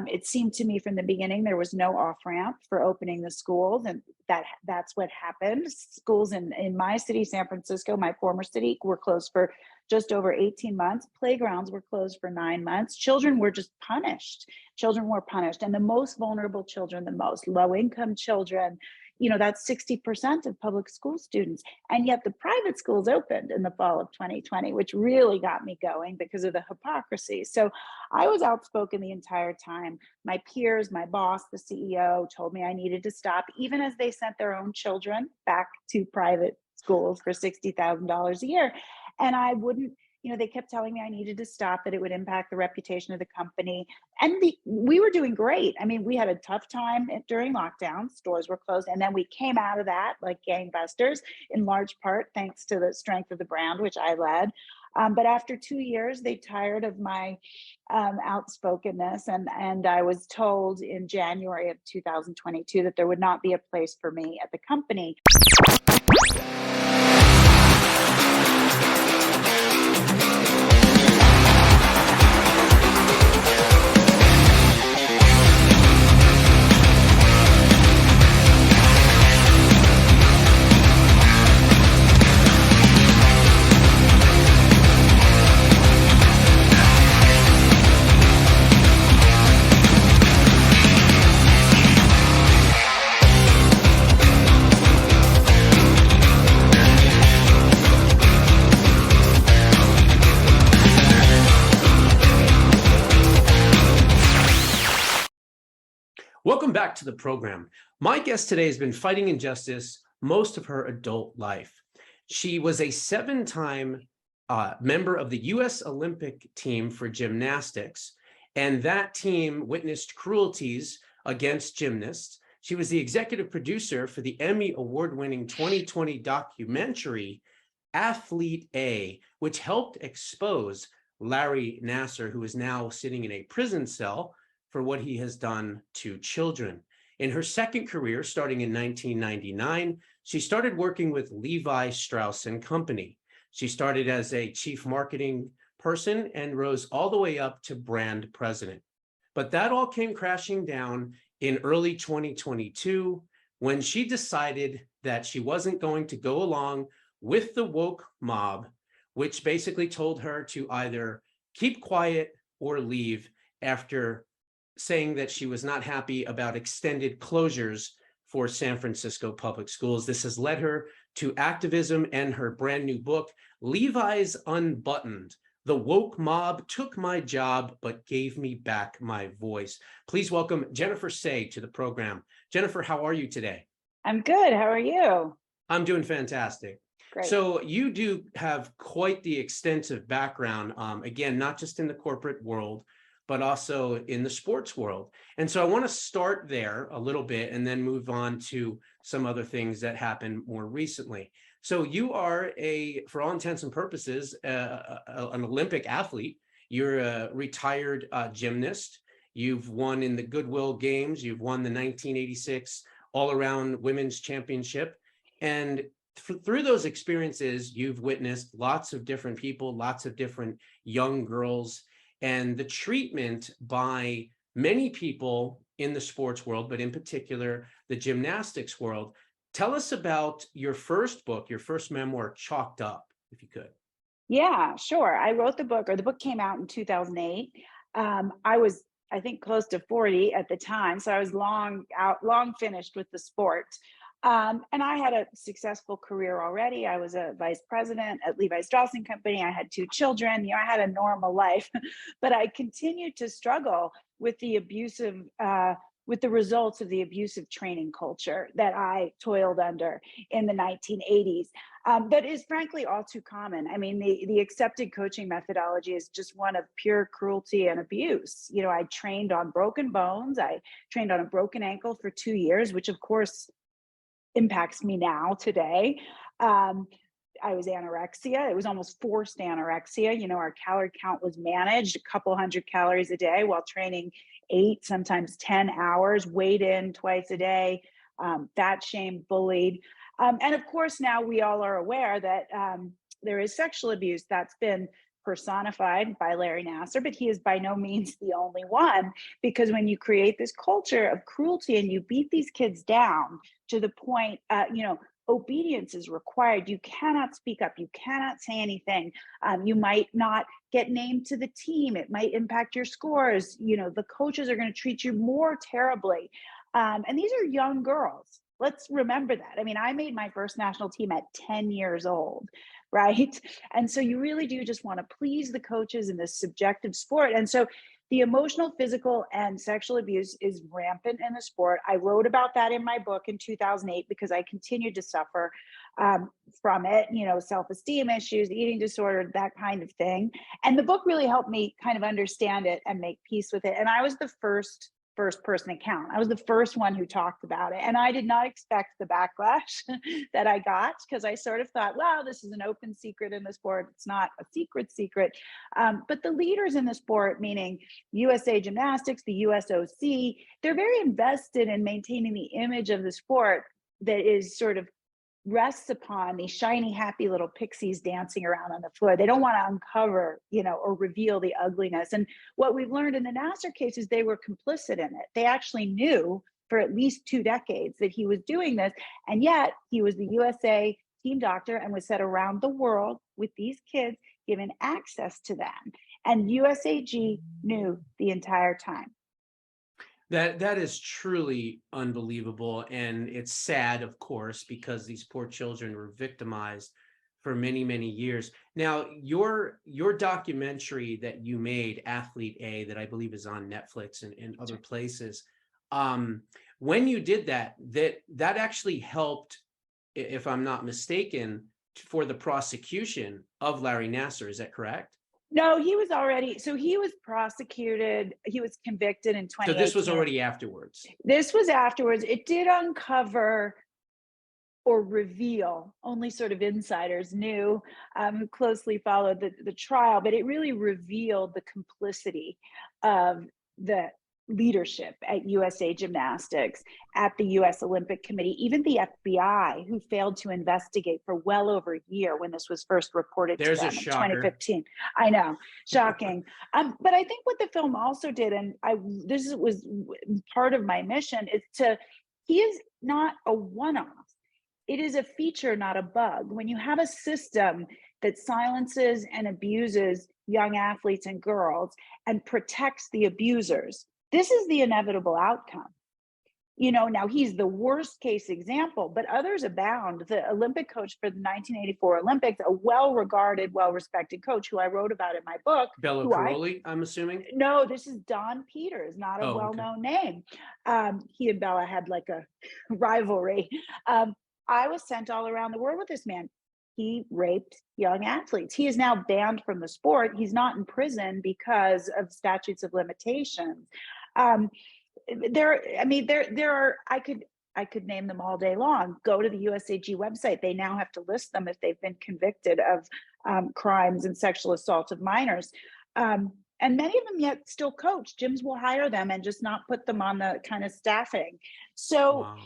It seemed to me from the beginning there was no off-ramp for opening the schools, and that's what happened. Schools in my city, San Francisco, my former city, were closed for just over 18 months. Playgrounds were closed for 9 months. Children were just punished. Children were punished, and the most vulnerable children, the most low-income children, that's 60% of public school students. And yet the private schools opened in the fall of 2020, which really got me going because of the hypocrisy. So I was outspoken the entire time. My peers, my boss, the CEO, told me I needed to stop, even as they sent their own children back to private schools for $60,000 a year. And I wouldn't, they kept telling me I needed to stop, that it would impact the reputation of the company. And we were doing great. I mean, we had a tough time during lockdown, stores were closed. And then we came out of that like gangbusters, in large part thanks to the strength of the brand, which I led. But after 2 years, they tired of my outspokenness. And I was told in January of 2022 that there would not be a place for me at the company. Welcome back to the program. My guest today has been fighting injustice most of her adult life. She was a 7-time member of the U.S. Olympic team for gymnastics, and that team witnessed cruelties against gymnasts. She was the executive producer for the Emmy award-winning 2020 documentary, Athlete A, which helped expose Larry Nassar, who is now sitting in a prison cell for what he has done to children. In her second career, starting in 1999, she started working with Levi Strauss and Company. She started as a chief marketing person and rose all the way up to brand president. But that all came crashing down in early 2022 when she decided that she wasn't going to go along with the woke mob, which basically told her to either keep quiet or leave, after saying that she was not happy about extended closures for San Francisco public schools. This has led her to activism and her brand new book, Levi's Unbuttoned: The Woke Mob Took My Job But Gave Me Back My Voice. Please welcome Jennifer Say to the program. Jennifer, how are you today? I'm good. How are you? I'm doing fantastic. Great. So you do have quite the extensive background, again, not just in the corporate world, but also in the sports world. And so I want to start there a little bit and then move on to some other things that happened more recently. So you are for all intents and purposes, an Olympic athlete. You're a retired gymnast. You've won in the Goodwill Games. You've won the 1986 All-Around Women's Championship. And through those experiences, you've witnessed lots of different people, lots of different young girls, and the treatment by many people in the sports world, but in particular, the gymnastics world. Tell us about your first book, your first memoir, Chalked Up, if you could. Yeah, sure. I wrote the book, or the book came out in 2008. I was, I think, close to 40 at the time. So I was long finished with the sport. And I had a successful career already. I was a vice president at Levi Strauss and Company. I had 2 children. I had a normal life, but I continued to struggle with the with the results of the abusive training culture that I toiled under in the 1980s. That is frankly all too common. I mean, the accepted coaching methodology is just one of pure cruelty and abuse. I trained on broken bones. I trained on a broken ankle for 2 years, which of course impacts me now today. I was anorexia. It was almost forced anorexia. Our calorie count was managed, a couple hundred calories a day while training 8, sometimes 10 hours, weighed in twice a day, fat shamed, bullied. And of course, now we all are aware that there is sexual abuse that's been personified by Larry Nassar, but he is by no means the only one, because when you create this culture of cruelty and you beat these kids down to the point, obedience is required. You cannot speak up. You cannot say anything. You might not get named to the team. It might impact your scores. The coaches are going to treat you more terribly. And these are young girls. Let's remember that. I mean, I made my first national team at 10 years old, right? And so you really do just want to please the coaches in this subjective sport. And so the emotional, physical, and sexual abuse is rampant in the sport. I wrote about that in my book in 2008 because I continued to suffer from it, self-esteem issues, eating disorder, that kind of thing. And the book really helped me kind of understand it and make peace with it. And I was the first person account. I was the first one who talked about it. And I did not expect the backlash that I got, because I sort of thought, wow, this is an open secret in the sport. It's not a secret. But the leaders in the sport, meaning USA Gymnastics, the USOC, they're very invested in maintaining the image of the sport that is sort of rests upon these shiny, happy little pixies dancing around on the floor. They don't want to uncover, or reveal the ugliness. And what we've learned in the Nassar case is they were complicit in it. They actually knew for at least 2 decades that he was doing this. And yet he was the USA team doctor and was sent around the world with these kids, given access to them. And USAG knew the entire time. That is truly unbelievable. And it's sad, of course, because these poor children were victimized for many, many years. Now, your documentary that you made, Athlete A, that I believe is on Netflix and other places, when you did that actually helped, if I'm not mistaken, for the prosecution of Larry Nassar. Is that correct? No, he was prosecuted. He was convicted in 2018. So this was already afterwards. This was afterwards. It did uncover or reveal, only sort of insiders knew, who closely followed the trial, but it really revealed the complicity of the leadership at USA Gymnastics, at the US Olympic Committee, even the FBI, who failed to investigate for well over a year when this was first reported to them in 2015. I know, shocking. But I think what the film also did, and this was part of my mission, is he is not a one-off. It is a feature, not a bug. When you have a system that silences and abuses young athletes and girls and protects the abusers, this is the inevitable outcome. Now he's the worst case example, but others abound. The Olympic coach for the 1984 Olympics, a well-regarded, well-respected coach who I wrote about in my book. Bello Caroli, I'm assuming? No, this is Don Peters, not a well-known name. He and Bella had like a rivalry. I was sent all around the world with this man. He raped young athletes. He is now banned from the sport. He's not in prison because of statutes of limitations. There are, I could name them all day long. Go to the USAG website. They now have to list them if they've been convicted of crimes and sexual assault of minors. And many of them yet still coach. Gyms will hire them and just not put them on the kind of staffing. So, wow.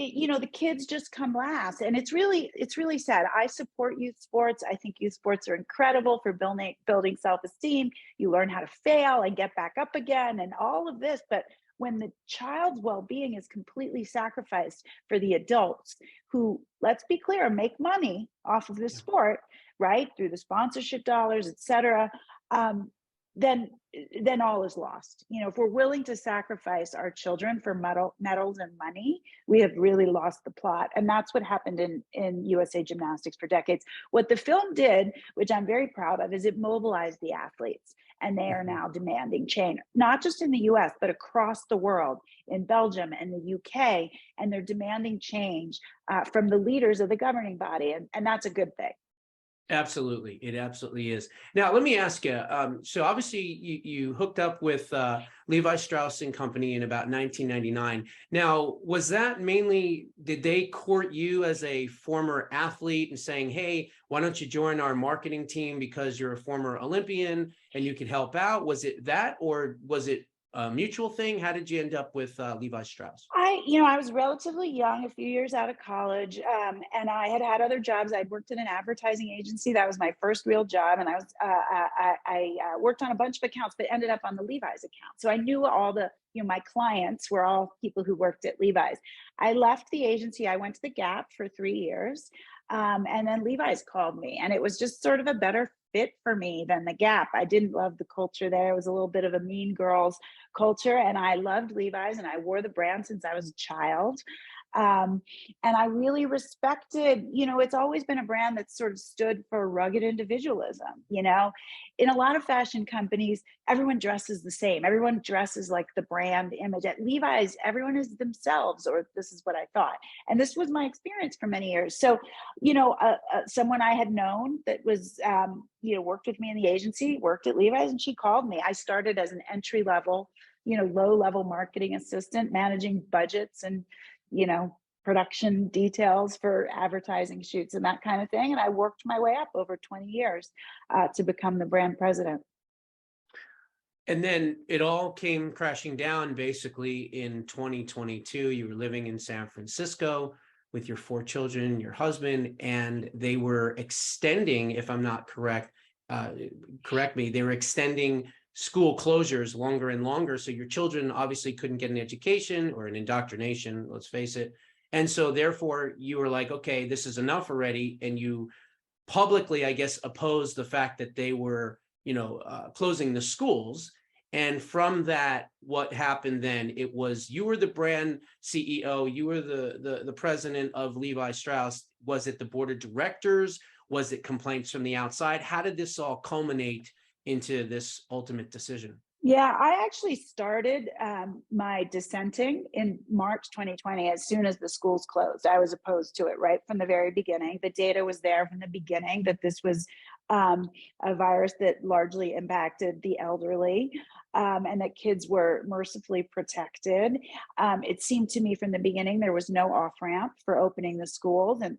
The kids just come last, and it's really sad. I support youth sports. I think youth sports are incredible for building self-esteem. You learn how to fail and get back up again and all of this. But when the child's well-being is completely sacrificed for the adults who, let's be clear, make money off of this sport, right, through the sponsorship dollars, et cetera, then all is lost. If we're willing to sacrifice our children for medals and money, we have really lost the plot. And that's what happened in USA Gymnastics for decades. What the film did, which I'm very proud of, is it mobilized the athletes. And they are now demanding change, not just in the US, but across the world, in Belgium and the UK. And they're demanding change from the leaders of the governing body. And that's a good thing. Absolutely. It absolutely is. Now, let me ask you, so obviously you hooked up with Levi Strauss and Company in about 1999. Now, was that mainly, did they court you as a former athlete and saying, hey, why don't you join our marketing team because you're a former Olympian and you could help out? Was it that, or was it a mutual thing? How did you end up with Levi Strauss? I was relatively young, a few years out of college, and I had had other jobs. I'd worked in an advertising agency. That was my first real job, and I worked on a bunch of accounts, but ended up on the Levi's account. So I knew all the, my clients were all people who worked at Levi's. I left the agency. I went to the Gap for 3 years, and then Levi's called me, and it was just sort of a better fit for me than the Gap. I didn't love the culture there. It was a little bit of a mean girls culture, and I loved Levi's, and I wore the brand since I was a child. And I really respected, it's always been a brand that sort of stood for rugged individualism. In a lot of fashion companies, everyone dresses the same. Everyone dresses like the brand image. At Levi's, everyone is themselves, or this is what I thought. And this was my experience for many years. So, someone I had known that was, worked with me in the agency, worked at Levi's, and she called me. I started as an entry level, low level marketing assistant, managing budgets and, production details for advertising shoots and that kind of thing. And I worked my way up over 20 years to become the brand president. And then it all came crashing down basically in 2022. You were living in San Francisco with your 4 children, your husband, and they were extending, if I'm not correct, correct me, they were extending school closures longer and longer. So your children obviously couldn't get an education or an indoctrination, let's face it. And so therefore you were like, okay, this is enough already. And you publicly, I guess, opposed the fact that they were, closing the schools. And from that, what happened then? It was, you were the brand CEO, you were the president of Levi Strauss. Was it the board of directors? Was it complaints from the outside? How did this all culminate into this ultimate decision? Yeah, I actually started my dissenting in March 2020. As soon as the schools closed, I was opposed to it right from the very beginning. The data was there from the beginning that this was a virus that largely impacted the elderly, and that kids were mercifully protected. It seemed to me from the beginning there was no off ramp for opening the schools, and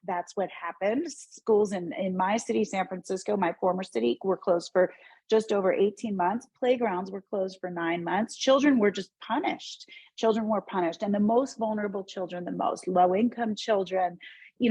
that's what happened. Schools in my city, San Francisco, my former city, were closed for just over 18 months. Playgrounds were closed for 9 months. Children were just punished. Children were punished. And the most vulnerable children, the most low-income children,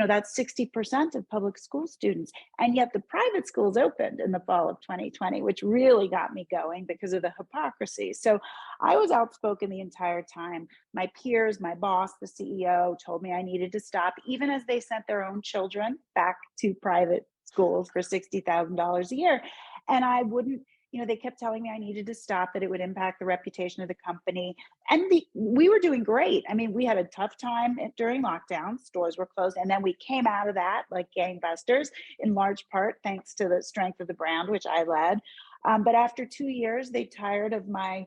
that's 60% of public school students. And yet the private schools opened in the fall of 2020, which really got me going because of the hypocrisy. So I was outspoken the entire time. My peers, my boss, the CEO, told me I needed to stop, even as they sent their own children back to private schools for $60,000 a year. And I wouldn't, they kept telling me I needed to stop, that it would impact the reputation of the company. And we were doing great. I mean, we had a tough time during lockdown, stores were closed. And then we came out of that like gangbusters, in large part thanks to the strength of the brand, which I led. But after 2 years, they tired of my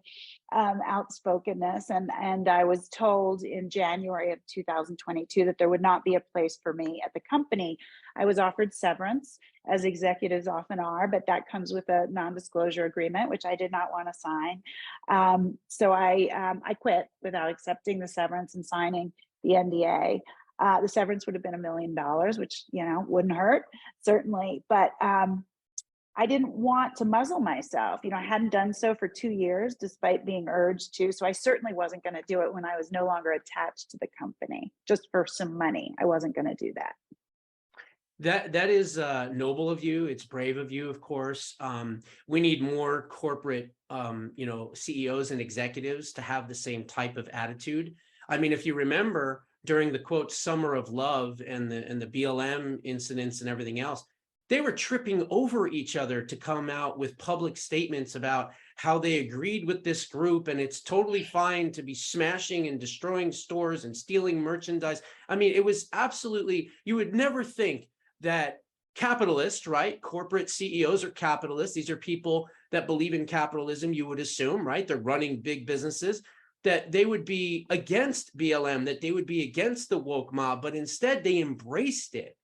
outspokenness. And I was told in January of 2022 that there would not be a place for me at the company. I was offered severance, as executives often are, but that comes with a non-disclosure agreement, which I did not want to sign. So I quit without accepting the severance and signing the NDA. The severance would have been $1 million, which, wouldn't hurt, certainly. But I didn't want to muzzle myself. I hadn't done so for 2 years, despite being urged to. So I certainly wasn't going to do it when I was no longer attached to the company, just for some money. I wasn't going to do that. That is noble of you. It's brave of you, of course. We need more corporate, CEOs and executives to have the same type of attitude. I mean, if you remember during the quote summer of love and the BLM incidents and everything else, they were tripping over each other to come out with public statements about how they agreed with this group and it's totally fine to be smashing and destroying stores and stealing merchandise. I mean, it was absolutely, you would never think that capitalists, right? Corporate CEOs are capitalists. These are people that believe in capitalism, you would assume, right? They're running big businesses, that they would be against BLM, that they would be against the woke mob, but instead they embraced it.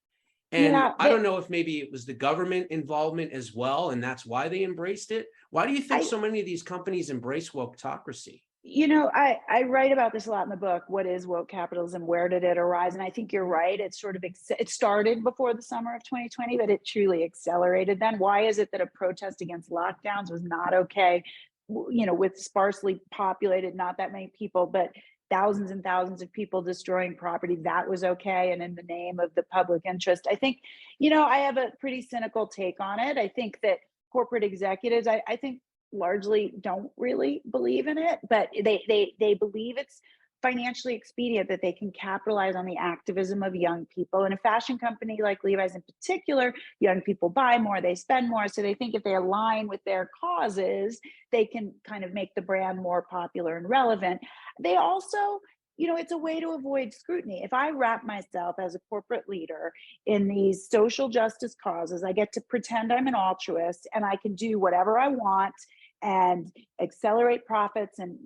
And Yeah, I don't know if maybe it was the government involvement as well, and that's why they embraced it. Why do you think so many of these companies embrace woketocracy? I write about this a lot in the book. What is woke capitalism? Where did it arise? And I think you're right. It started before the summer of 2020, but it truly accelerated then. Why is it that a protest against lockdowns was not okay with sparsely populated, not that many people, but thousands and thousands of people destroying property, that was okay. And in the name of the public interest, I think, I have a pretty cynical take on it. I think that corporate executives, I think largely don't really believe in it, but they believe it's financially expedient, that they can capitalize on the activism of young people. And a fashion company like Levi's in particular, young people buy more, they spend more. So they think if they align with their causes, they can kind of make the brand more popular and relevant. They also, it's a way to avoid scrutiny. If I wrap myself as a corporate leader in these social justice causes, I get to pretend I'm an altruist and I can do whatever I want and accelerate profits and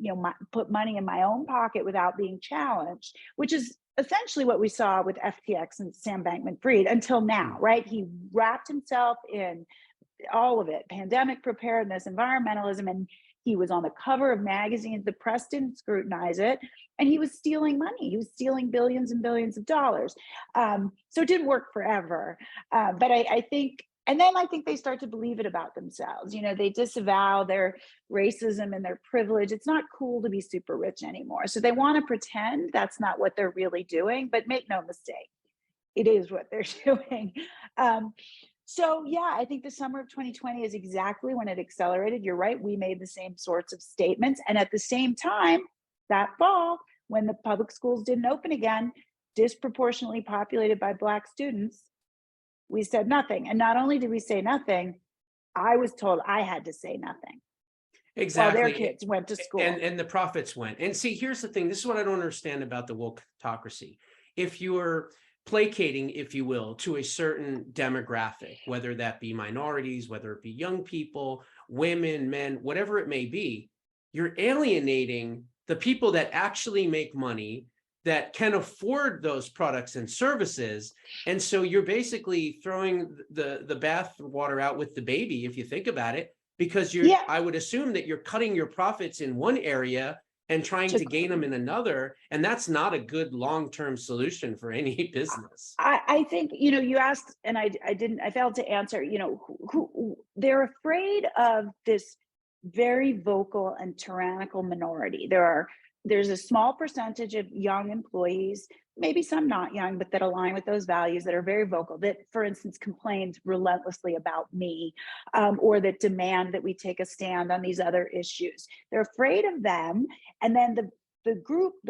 put money in my own pocket without being challenged, which is essentially what we saw with FTX and Sam Bankman-Fried until now, right? He wrapped himself in all of it: pandemic preparedness, environmentalism, and he was on the cover of magazines. The press didn't scrutinize it, and he was stealing money. He was stealing billions and billions of dollars. So it didn't work forever, but I think. And then I think they start to believe it about themselves. They disavow their racism and their privilege. It's not cool to be super rich anymore. So they want to pretend that's not what they're really doing, but make no mistake, it is what they're doing. So yeah, I think the summer of 2020 is exactly when it accelerated. You're right, we made the same sorts of statements. And at the same time, that fall, when the public schools didn't open again, disproportionately populated by Black students, we said nothing. And not only did we say nothing, I was told I had to say nothing. Exactly. While their kids went to school. And the profits went. And see, here's the thing. This is what I don't understand about the Woketocracy. If you're placating, if you will, to a certain demographic, whether that be minorities, whether it be young people, women, men, whatever it may be, you're alienating the people that actually make money, that can afford those products and services. And so you're basically throwing the bath water out with the baby, if you think about it, because I would assume that you're cutting your profits in one area and trying to gain them in another. And that's not a good long-term solution for any business. I think, you asked, and I failed to answer, who they're afraid of this very vocal and tyrannical minority. There's a small percentage of young employees, maybe some not young, but that align with those values, that are very vocal, that, for instance, complained relentlessly about me, or that demand that we take a stand on these other issues. They're afraid of them. And then the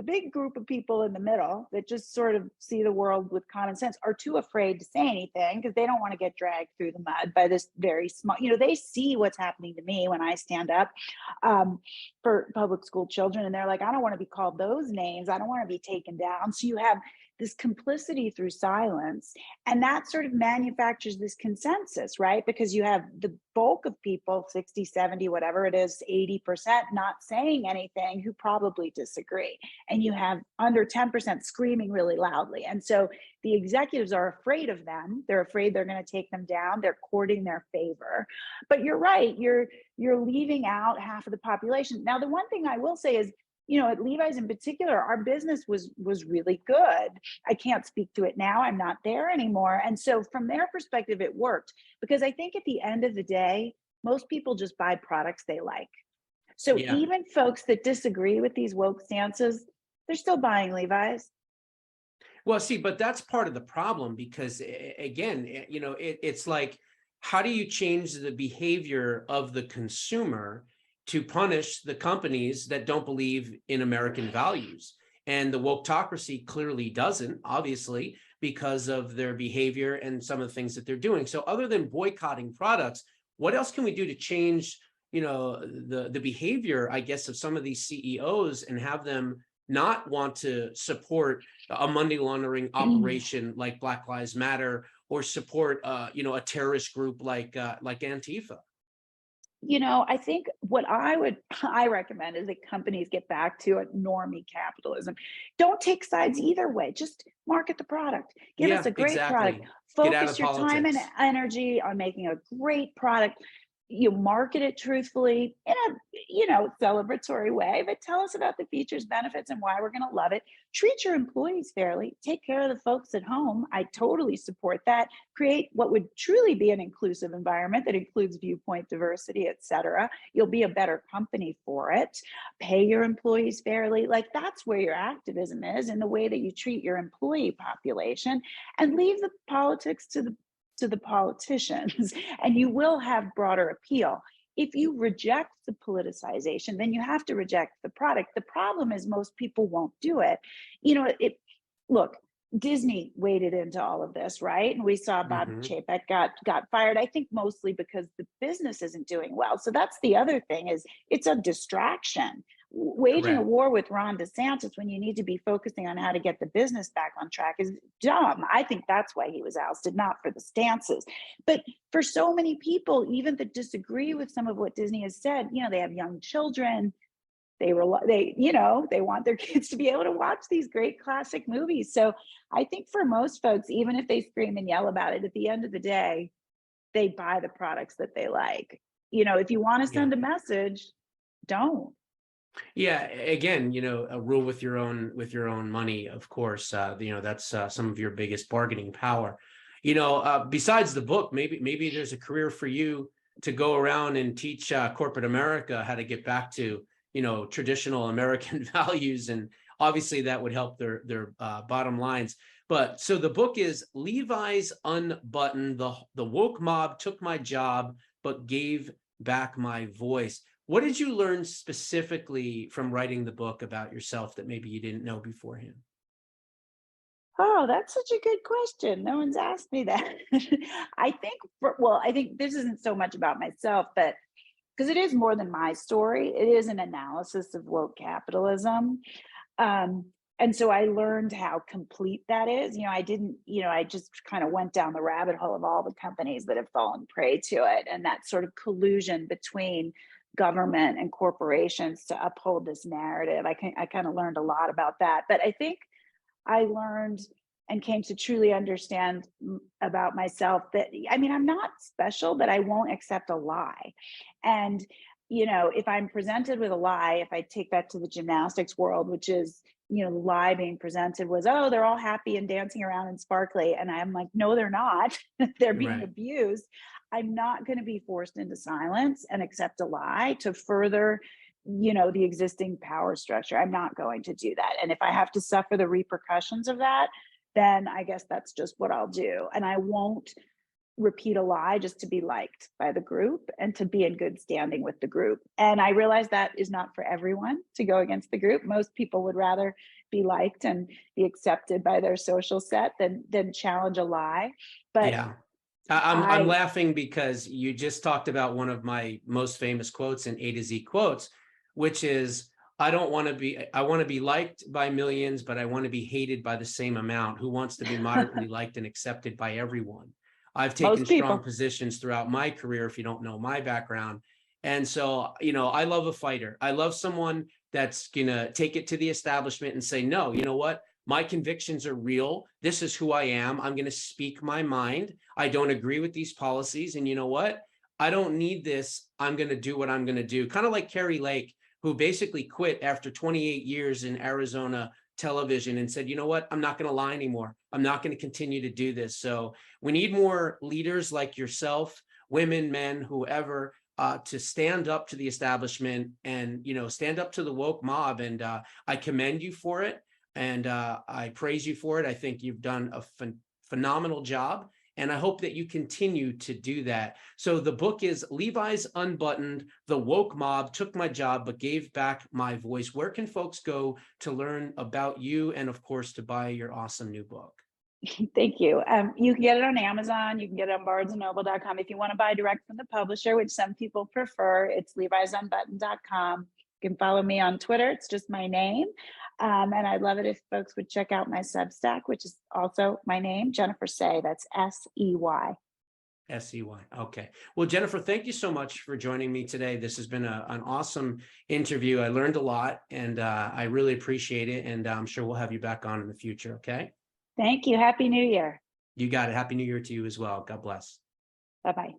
big group of people in the middle that just sort of see the world with common sense are too afraid to say anything because they don't want to get dragged through the mud by this very small, they see what's happening to me when I stand up for public school children. And they're like, I don't want to be called those names. I don't want to be taken down. So you have this complicity through silence, and that sort of manufactures this consensus, right? Because you have the bulk of people, 60, 70, whatever it is, 80% not saying anything, who probably disagree. And you have under 10% screaming really loudly. And so the executives are afraid of them. They're afraid they're going to take them down. They're courting their favor. But you're right, you're leaving out half of the population. Now, the one thing I will say is, at Levi's in particular, our business was really good. I can't speak to it now. I'm not there anymore. And so from their perspective, it worked, because I think at the end of the day, most people just buy products they like. So even folks that disagree with these woke stances, they're still buying Levi's. Well, see, but that's part of the problem, because again, it's like, how do you change the behavior of the consumer to punish the companies that don't believe in American values? And the Woketocracy clearly doesn't, obviously, because of their behavior and some of the things that they're doing. So other than boycotting products, what else can we do to change, the behavior, I guess, of some of these CEOs, and have them not want to support a money laundering operation like Black Lives Matter, or support, a terrorist group like Antifa? I think what I recommend is that companies get back to a normie capitalism. Don't take sides either way. Just market the product. Give us a great product. Focus your time and energy on making a great product. You market it truthfully in a, celebratory way, but tell us about the features, benefits, and why we're going to love it. Treat your employees fairly. Take care of the folks at home. I totally support that. Create what would truly be an inclusive environment that includes viewpoint diversity, et cetera. You'll be a better company for it. Pay your employees fairly. Like, that's where your activism is, in the way that you treat your employee population, and leave the politics to the politicians, and you will have broader appeal. If you reject the politicization, then you have to reject the product. The problem is most people won't do it. Look, Disney waded into all of this, right? And we saw Bob Chapek got fired, I think mostly because the business isn't doing well. So that's the other thing, is it's a distraction. Waging a war with Ron DeSantis when you need to be focusing on how to get the business back on track is dumb. I think that's why he was ousted, not for the stances. But for so many people, even that disagree with some of what Disney has said, they have young children. They want their kids to be able to watch these great classic movies. So I think for most folks, even if they scream and yell about it, at the end of the day, they buy the products that they like. If you want to send a message, don't. Yeah, again, a rule with your own money, of course. That's some of your biggest bargaining power. Besides the book, maybe there's a career for you to go around and teach corporate America how to get back to traditional American values, and obviously that would help their bottom lines. But so the book is Levi's Unbuttoned. The woke mob took my job, but gave back my voice. What did you learn specifically from writing the book about yourself that maybe you didn't know beforehand? Oh, that's such a good question. No one's asked me that. I think this isn't so much about myself, but because it is more than my story, it is an analysis of woke capitalism. And so I learned how complete that is. I just kind of went down the rabbit hole of all the companies that have fallen prey to it, and that sort of collusion between government and corporations to uphold this narrative. I kind of learned a lot about that. But I think I learned and came to truly understand about myself that, I'm not special, but I won't accept a lie. And, if I'm presented with a lie, if I take that to the gymnastics world, which is, the lie being presented was, oh, they're all happy and dancing around and sparkly. And I'm like, no, they're not. They're being abused. I'm not going to be forced into silence and accept a lie to further the existing power structure. I'm not going to do that. And if I have to suffer the repercussions of that, then I guess that's just what I'll do. And I won't repeat a lie just to be liked by the group and to be in good standing with the group. And I realize that is not for everyone to go against the group. Most people would rather be liked and be accepted by their social set than challenge a lie. But yeah. I'm laughing because you just talked about one of my most famous quotes in A to Z quotes, which is, I want to be liked by millions, but I want to be hated by the same amount. Who wants to be moderately liked and accepted by everyone? I've taken strong positions throughout my career, if you don't know my background. And so, I love a fighter. I love someone that's going to take it to the establishment and say, no, you know what? My convictions are real. This is who I am. I'm going to speak my mind. I don't agree with these policies. And you know what? I don't need this. I'm going to do what I'm going to do. Kind of like Carrie Lake, who basically quit after 28 years in Arizona television and said, you know what? I'm not going to lie anymore. I'm not going to continue to do this. So we need more leaders like yourself, women, men, whoever, to stand up to the establishment and, stand up to the woke mob. And I commend you for it. And I praise you for it. I think you've done a phenomenal job. And I hope that you continue to do that. So the book is Levi's Unbuttoned. The woke mob took my job, but gave back my voice. Where can folks go to learn about you and, of course, to buy your awesome new book? Thank you. You can get it on Amazon. You can get it on barnesandnoble.com. If you want to buy direct from the publisher, which some people prefer, it's levisunbuttoned.com. You can follow me on Twitter. It's just my name. And I'd love it if folks would check out my Substack, which is also my name, Jennifer Sey. That's S-E-Y. S-E-Y. Okay. Well, Jennifer, thank you so much for joining me today. This has been an awesome interview. I learned a lot, and I really appreciate it. And I'm sure we'll have you back on in the future. Okay. Thank you. Happy New Year. You got it. Happy New Year to you as well. God bless. Bye-bye.